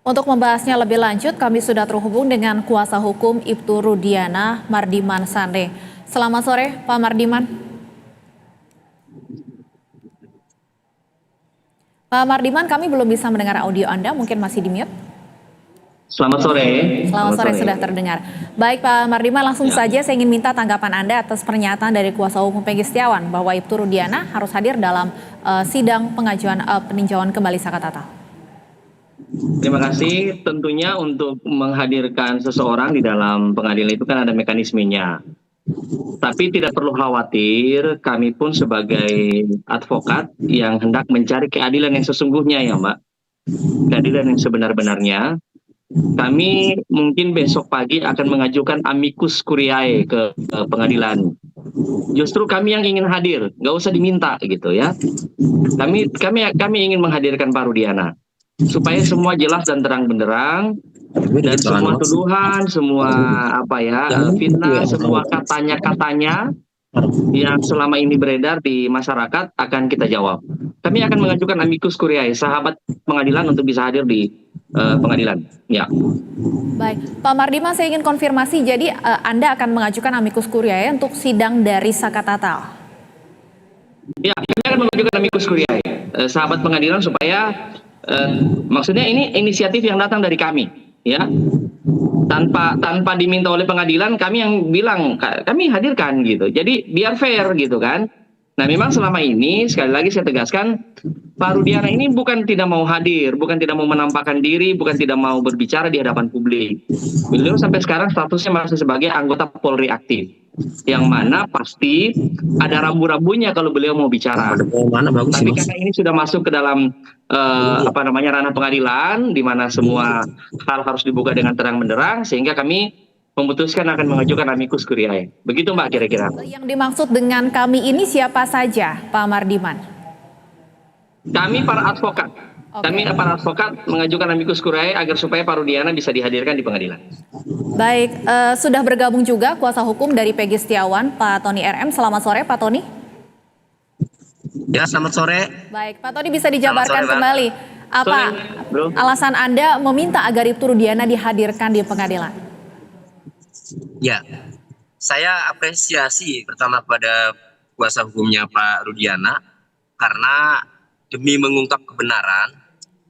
Untuk membahasnya lebih lanjut, kami sudah terhubung dengan kuasa hukum Ibtu Rudiana Mardiman Sande. Selamat sore, Pak Mardiman. Pak Mardiman, kami belum bisa mendengar audio Anda, mungkin masih di mute. Selamat sore. Selamat sore, sudah terdengar. Baik Pak Mardiman, langsung saja saya ingin minta tanggapan Anda atas pernyataan dari kuasa hukum Peggy Setiawan bahwa Ibtu Rudiana harus hadir dalam sidang pengajuan peninjauan kembali Sakatatal. Terima kasih. Tentunya untuk menghadirkan seseorang di dalam pengadilan itu kan ada mekanismenya. Tapi tidak perlu khawatir, kami pun sebagai advokat yang hendak mencari keadilan yang sesungguhnya ya Mbak. Keadilan yang sebenar-benarnya. Kami mungkin besok pagi akan mengajukan amicus curiae ke pengadilan. Justru kami yang ingin hadir, nggak usah diminta gitu ya. Kami ingin menghadirkan Pak Rudiana supaya semua jelas dan terang benderang dan semua tuduhan, semua fitnah, semua katanya yang selama ini beredar di masyarakat akan kita jawab. Kami akan mengajukan amicus curiae, sahabat pengadilan untuk bisa hadir di pengadilan. Ya. Baik, Pak Mardiman, saya ingin konfirmasi. Jadi Anda akan mengajukan amicus curiae untuk sidang dari Sakatatal. Ya, kami akan mengajukan amicus curiae, sahabat pengadilan supaya maksudnya ini inisiatif yang datang dari kami, ya. Tanpa diminta oleh pengadilan, kami yang bilang kami hadirkan gitu. Jadi biar fair gitu kan. Nah, memang selama ini sekali lagi saya tegaskan, Pak Rudiana ini bukan tidak mau hadir, bukan tidak mau menampakkan diri, bukan tidak mau berbicara di hadapan publik. Beliau sampai sekarang statusnya masih sebagai anggota Polri aktif, yang mana pasti ada rambu-rambunya kalau beliau mau bicara. Tapi karena ini sudah masuk ke dalam ranah pengadilan, di mana semua hal harus dibuka dengan terang benderang, sehingga kami memutuskan akan mengajukan amicus curiae. Begitu Mbak kira-kira. Yang dimaksud dengan kami ini siapa saja, Pak Mardiman? Kami para advokat. Kami para advokat mengajukan amicus curiae agar supaya Pak Rudiana bisa dihadirkan di pengadilan. Baik, sudah bergabung juga kuasa hukum dari Peggy Setiawan, Pak Tony RM. Selamat sore, Pak Tony. Ya, selamat sore. Baik, Pak Tony, bisa dijabarkan kembali apa alasan Anda meminta agar Ibtu Rudiana dihadirkan di pengadilan? Ya, saya apresiasi pertama kepada kuasa hukumnya Pak Rudiana karena demi mengungkap kebenaran,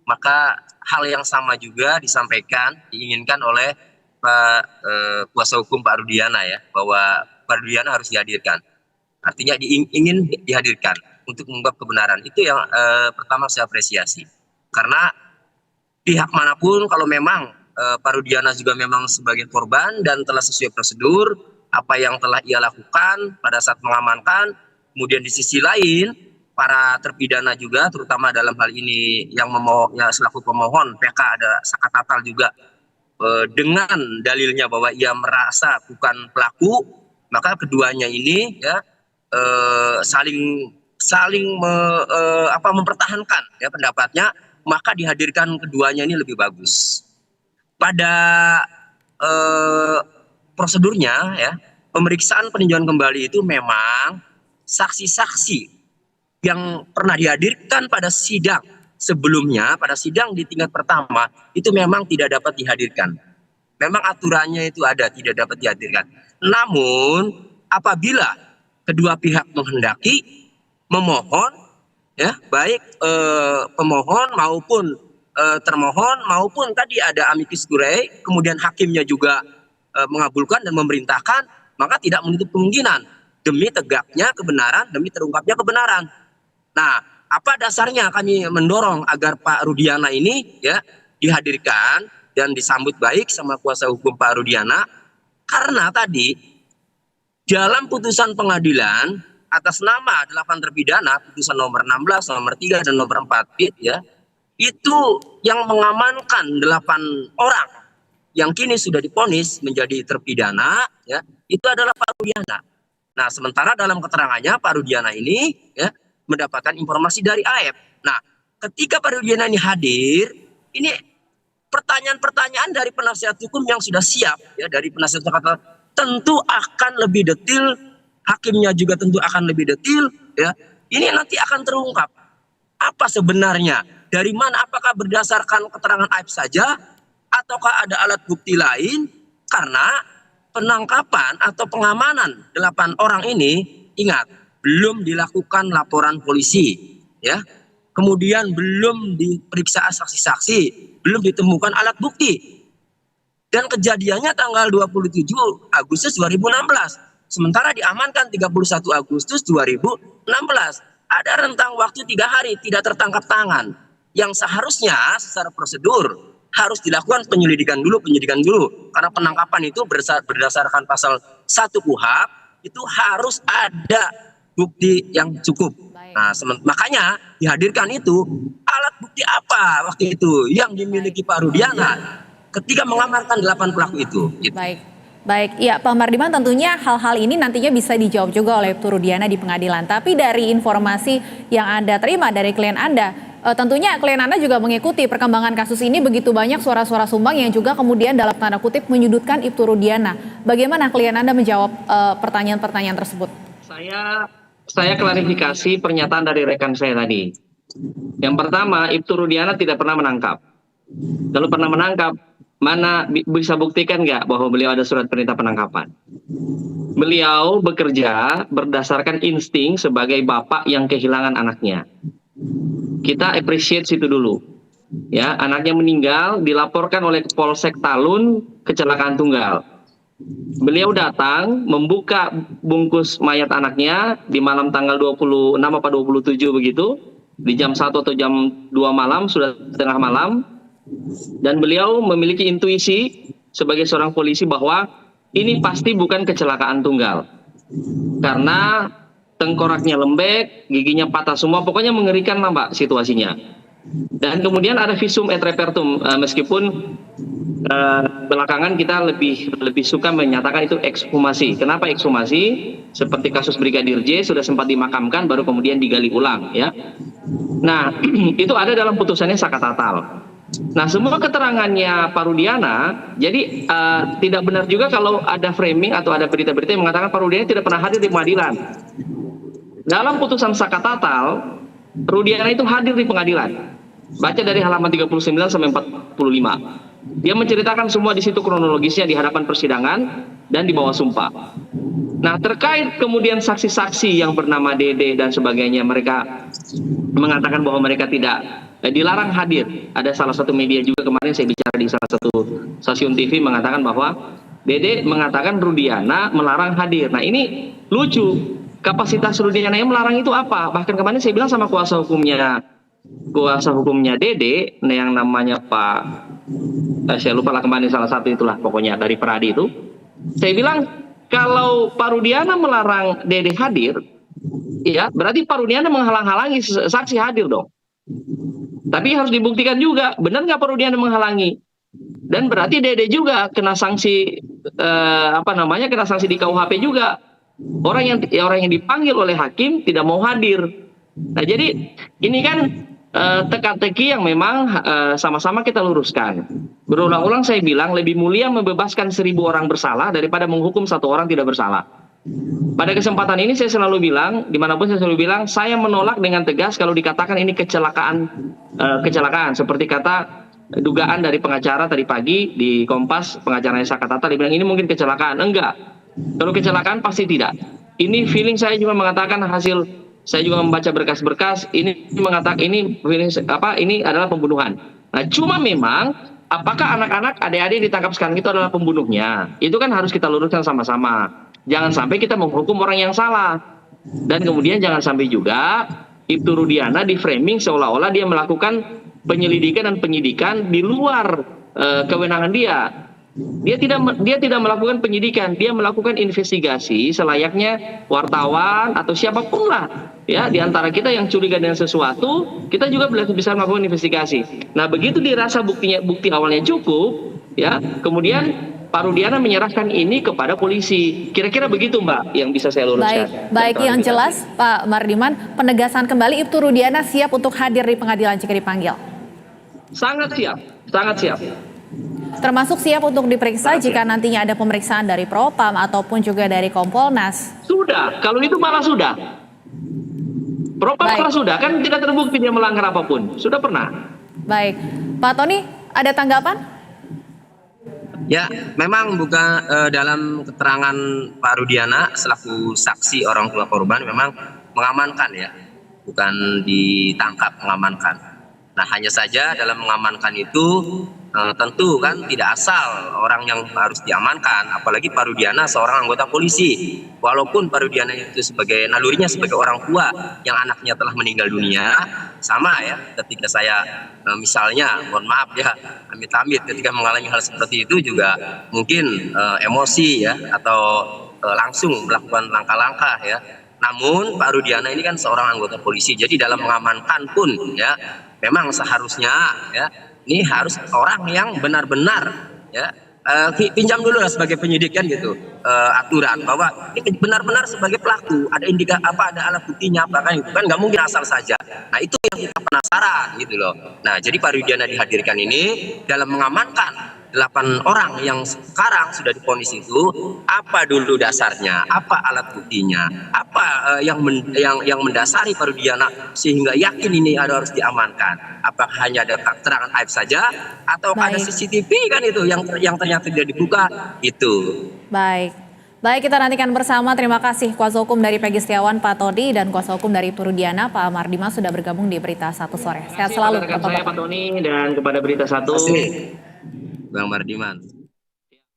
maka hal yang sama juga disampaikan, diinginkan oleh Pak kuasa hukum Pak Rudiana ya, bahwa Pak Rudiana harus dihadirkan. Artinya ingin dihadirkan untuk mengungkap kebenaran. Itu yang pertama saya apresiasi. Karena pihak manapun kalau memang Pak Rudiana juga memang sebagai korban dan telah sesuai prosedur apa yang telah ia lakukan pada saat mengamankan, kemudian di sisi lain para terpidana juga terutama dalam hal ini yang selaku pemohon PK ada Sakatatal juga dengan dalilnya bahwa ia merasa bukan pelaku, maka keduanya ini ya saling mempertahankan ya pendapatnya, maka dihadirkan keduanya ini lebih bagus. Pada prosedurnya ya, pemeriksaan peninjauan kembali itu memang saksi-saksi yang pernah dihadirkan pada sidang sebelumnya, pada sidang di tingkat pertama itu memang tidak dapat dihadirkan. Memang aturannya itu ada, tidak dapat dihadirkan. Namun apabila kedua pihak menghendaki, memohon ya, baik pemohon maupun termohon maupun tadi ada amicus curiae, kemudian hakimnya juga mengabulkan dan memerintahkan, maka tidak menutup kemungkinan demi tegaknya kebenaran, demi terungkapnya kebenaran. Nah, apa dasarnya kami mendorong agar Pak Rudiana ini ya dihadirkan dan disambut baik sama kuasa hukum Pak Rudiana, karena tadi dalam putusan pengadilan atas nama 8 terpidana, putusan nomor 16, nomor 3 dan nomor 4 ya, itu yang mengamankan 8 orang yang kini sudah divonis menjadi terpidana ya, itu adalah Pak Rudiana. Nah, sementara dalam keterangannya Pak Rudiana ini ya mendapatkan informasi dari AF. Nah, ketika Pak Rudiana ini hadir, ini pertanyaan-pertanyaan dari penasihat hukum yang sudah siap ya, dari penasihat hukum tentu akan lebih detail, hakimnya juga tentu akan lebih detail ya. Ini nanti akan terungkap apa sebenarnya? Dari mana? Apakah berdasarkan keterangan Aib saja? Ataukah ada alat bukti lain? Karena penangkapan atau pengamanan 8 orang ini, ingat, belum dilakukan laporan polisi, ya. Kemudian belum diperiksa saksi-saksi, belum ditemukan alat bukti. Dan kejadiannya tanggal 27 Agustus 2016. Sementara diamankan 31 Agustus 2016. Ada rentang waktu 3 hari tidak tertangkap tangan. Yang seharusnya secara prosedur harus dilakukan penyidikan dulu. Karena penangkapan itu berdasarkan pasal 1 KUHP itu harus ada bukti yang cukup. Nah, makanya dihadirkan itu alat bukti apa waktu itu yang dimiliki Pak Rudiana ketika mengamankan 8 pelaku itu. Gitu. Baik, ya Pak Mardiman, tentunya hal-hal ini nantinya bisa dijawab juga oleh Ibtu Rudiana di pengadilan. Tapi dari informasi yang Anda terima dari klien Anda, tentunya klien Anda juga mengikuti perkembangan kasus ini, begitu banyak suara-suara sumbang yang juga kemudian dalam tanda kutip menyudutkan Ibtu Rudiana. Bagaimana klien Anda menjawab pertanyaan-pertanyaan tersebut? Saya klarifikasi pernyataan dari rekan saya tadi. Yang pertama, Ibtu Rudiana tidak pernah menangkap. Kalau pernah menangkap, mana bisa buktikan nggak bahwa beliau ada surat perintah penangkapan? Beliau bekerja berdasarkan insting sebagai bapak yang kehilangan anaknya. Kita appreciate situ dulu. Ya, anaknya meninggal, dilaporkan oleh Polsek Talun kecelakaan tunggal. Beliau datang membuka bungkus mayat anaknya di malam tanggal 26 atau 27 begitu, di jam 1 atau jam 2 malam, sudah tengah malam. Dan beliau memiliki intuisi sebagai seorang polisi bahwa ini pasti bukan kecelakaan tunggal. Karena tengkoraknya lembek, giginya patah semua, pokoknya mengerikan lah Mbak situasinya. Dan kemudian ada visum et repertum, meskipun belakangan kita lebih suka menyatakan itu ekshumasi. Kenapa ekshumasi? Seperti kasus Brigadir J sudah sempat dimakamkan baru kemudian digali ulang, ya. Nah, itu ada dalam putusannya Sakatatal. Nah, semua keterangannya Pak Rudiana, jadi tidak benar juga kalau ada framing atau ada berita-berita yang mengatakan Pak Rudiana tidak pernah hadir di pengadilan. Dalam putusan Sakatatal, Rudiana itu hadir di pengadilan. Baca dari halaman 39 sampai 45. Dia menceritakan semua di situ kronologisnya di hadapan persidangan dan di bawah sumpah. Nah, terkait kemudian saksi-saksi yang bernama Dede dan sebagainya, mereka mengatakan bahwa mereka tidak dilarang hadir. Ada salah satu media juga kemarin saya bicara di salah satu stasiun TV mengatakan bahwa Dede mengatakan Rudiana melarang hadir. Nah, ini lucu. Kapasitas Rudiana yang melarang itu apa? Bahkan kemarin saya bilang sama kuasa hukumnya Dede yang namanya Pak, saya lupa lah kemarin salah satu itulah pokoknya dari Peradi itu. Saya bilang kalau Pak Rudiana melarang Dede hadir, ya berarti Pak Rudiana menghalang-halangi saksi hadir dong. Tapi harus dibuktikan juga benar nggak Pak Rudiana menghalangi. Dan berarti Dede juga kena sanksi kena sanksi di KUHP juga. Orang yang dipanggil oleh hakim tidak mau hadir. Nah, jadi ini kan teka-teki yang memang sama-sama kita luruskan. Berulang-ulang saya bilang lebih mulia membebaskan 1000 orang bersalah daripada menghukum 1 orang tidak bersalah. Pada kesempatan ini saya selalu bilang, dimanapun saya selalu bilang, saya menolak dengan tegas kalau dikatakan ini kecelakaan. Seperti kata dugaan dari pengacara tadi pagi di Kompas, pengacaranya Sakatatal, dia bilang ini mungkin kecelakaan. Enggak. Kalau kecelakaan pasti tidak. Ini feeling saya juga mengatakan hasil, saya juga membaca berkas-berkas, ini mengatakan ini adalah pembunuhan. Nah, cuma memang apakah anak-anak adik-adik ditangkap sekarang itu adalah pembunuhnya? Itu kan harus kita luruskan sama-sama. Jangan sampai kita menghukum orang yang salah. Dan kemudian jangan sampai juga Ibtu Rudiana di framing seolah-olah dia melakukan penyelidikan dan penyidikan di luar kewenangan dia. Dia tidak melakukan penyidikan, dia melakukan investigasi selayaknya wartawan atau siapapun lah. Ya, di antara kita yang curiga dengan sesuatu, kita juga bisa melakukan investigasi. Nah, begitu dirasa bukti awalnya cukup, ya, kemudian Pak Rudiana menyerahkan ini kepada polisi. Kira-kira begitu, Mbak, yang bisa saya luruskan. Baik, yang jelas Pak Mardiman, penegasan kembali Ibtu Rudiana siap untuk hadir di pengadilan jika dipanggil. Sangat siap. Termasuk siap untuk diperiksa jika nantinya ada pemeriksaan dari Propam ataupun juga dari Kompolnas. Sudah, kalau itu malah sudah. Propam sudah, kan tidak terbukti dia melanggar apapun. Sudah pernah. Baik, Pak Tony, ada tanggapan? Ya, memang bukan dalam keterangan Pak Rudiana selaku saksi orang tua korban memang mengamankan ya, bukan ditangkap, mengamankan. Nah, hanya saja dalam mengamankan itu tentu kan tidak asal orang yang harus diamankan, apalagi Pak Rudiana seorang anggota polisi. Walaupun Pak Rudiana itu sebagai nalurinya sebagai orang tua yang anaknya telah meninggal dunia, sama ya ketika saya misalnya, mohon maaf ya, amit-amit ketika mengalami hal seperti itu juga mungkin emosi ya, atau langsung melakukan langkah-langkah ya. Namun Pak Rudiana ini kan seorang anggota polisi, jadi dalam mengamankan pun ya memang seharusnya ya ini harus orang yang benar-benar ya pinjam dulu lah sebagai penyidik kan gitu, aturan bahwa ini benar-benar sebagai pelaku, ada indikasi apa, ada alat buktinya apa kan, itu kan nggak mungkin asal saja. Nah, itu yang kita penasaran gitu loh. Nah, jadi Pak Rudiana dihadirkan ini dalam mengamankan 8 orang yang sekarang sudah divonis itu, apa dulu dasarnya, apa alat buktinya, apa yang mendasari Pak Rudiana sehingga yakin ini harus diamankan. Apakah hanya ada keterangan aib saja atau ada CCTV kan itu yang ternyata tidak dibuka itu. Baik. Baik, kita nantikan bersama. Terima kasih kuasa hukum dari Peggy Setiawan, Pak Tony, dan kuasa hukum dari Ibtu Rudiana, Pak Mardimas, sudah bergabung di Berita Satu Sore. Sehat selalu, Bapak Tony, dan kepada Berita Satu. Terima kasih, Bang Mardiman.